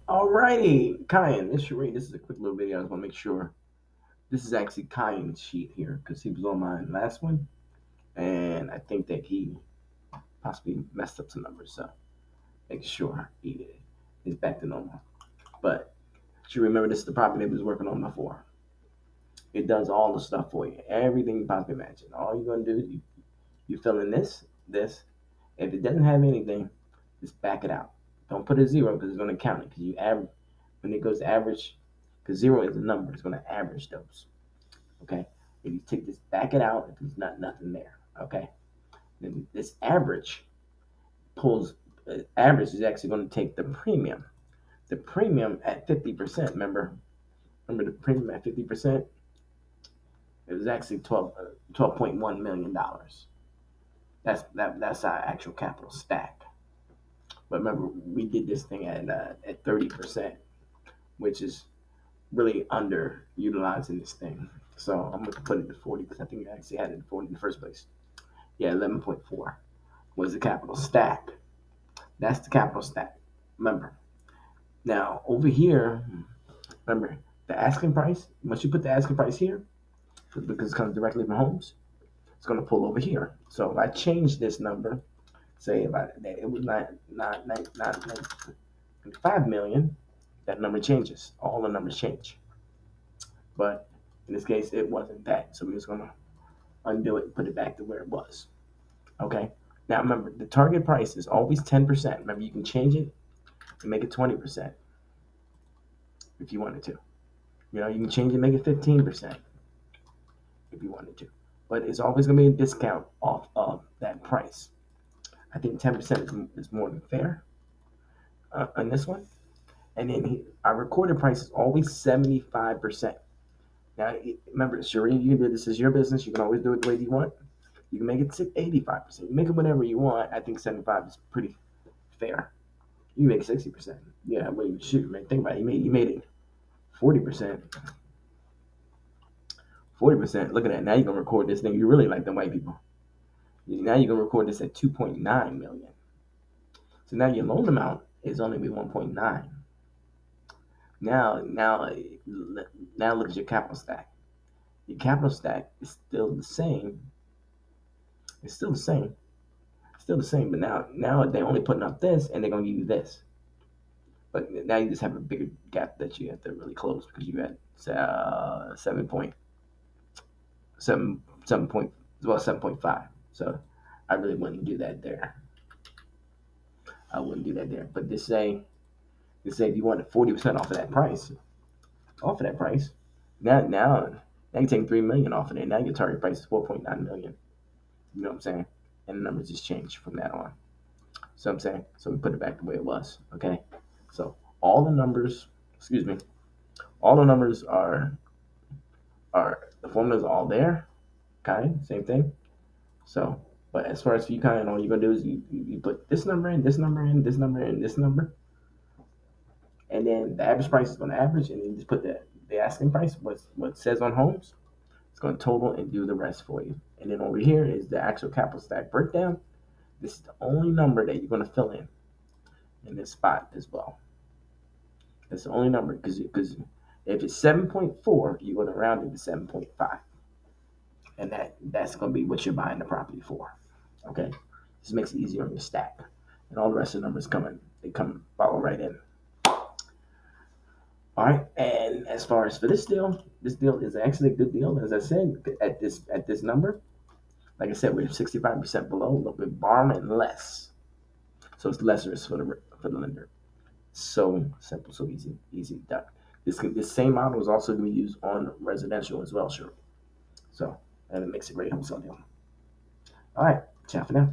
Alrighty, Kayan, this Sheree. This is a quick little video. I just want to make sure this is actually Kayan's sheet here because he was on my last one, and I think that he possibly messed up some numbers. So make sure he is back to normal. But you remember this is the property that we was working on before. It does all the stuff for you, everything you possibly imagine. All you're gonna do is you fill in this. If it doesn't have anything, just back it out. Don't put a zero because it's gonna count it because you average when it goes to average because zero is a number. It's gonna average those. Okay. If you take this, back it out if there's not nothing there. Okay. Then this average pulls. Average is actually going to take the premium. The premium at 50%. Remember the premium at 50%. It was actually 12.1 million dollars. That's our actual capital stack. But remember, we did this thing at 30%, which is really underutilizing this thing. So I'm gonna put it to 40 because I think I actually had it at 40 in the first place. Yeah, 11.4 was the capital stack. That's the capital stack. Remember. Now over here, remember the asking price. Once you put the asking price here, because it comes directly from homes, it's going to pull over here. So if I change this number, say if it was not 5 million, that number changes. All the numbers change. But in this case, it wasn't that. So we're just going to undo it and put it back to where it was. Okay. Now remember, the target price is always 10%. Remember, you can change it and make it 20% if you wanted to. You can change it, make it 15% if you wanted to. But it's always going to be a discount off of that price. I think 10% is more than fair on this one. And then our recorded price is always 75%. Now, remember, Shereen, you can do this as your business. You can always do it the way you want. You can make it 85%. You make it whatever you want. I think 75 is pretty fair. You make 60%. Yeah, well, shoot, man, think about it. You made it 40%. 40%. Look at that. Now you're gonna record this thing. You really like the white people. Now you're gonna record this at 2.9 million. So now your loan amount is only be 1.9. Now look at your capital stack. Your capital stack is still the same. It's still the same. Still the same. But now they're only putting up this, and they're gonna give you this. But now you just have a bigger gap that you have to really close because you had 7.5. So I really wouldn't do that there. I wouldn't do that there. But just say if you wanted 40% off of that price, now you're taking 3 million off of it. Now your target price is 4.9 million. You know what I'm saying? And the numbers just change from that on. So I'm saying, so we put it back the way it was. Okay. So all the numbers, excuse me, all the numbers are the formulas are all there. Okay, same thing. So, but as far as for you, kind of all you're gonna do is you put this number in, this number in, this number in, this number, and then the average price is going to average, and then you just put the asking price, what it says on homes. It's going to total and do the rest for you. And then over here is the actual capital stack breakdown. This is the only number that you're going to fill in this spot as well. It's the only number because if it's 7.4, you're going to round it to 7.5, and that's going to be what you're buying the property for. Okay, this makes it easier on your stack, and all the rest of the numbers come follow right in. All right, and as far as for this deal is actually a good deal. As I said, at this number, like I said, we're 65% below, a little bit borrowing less, so it's lesser for the lender. So simple, so easy done. This same model is also going to be used on residential as well, sure. So and it makes a great wholesale deal. All right, ciao for now.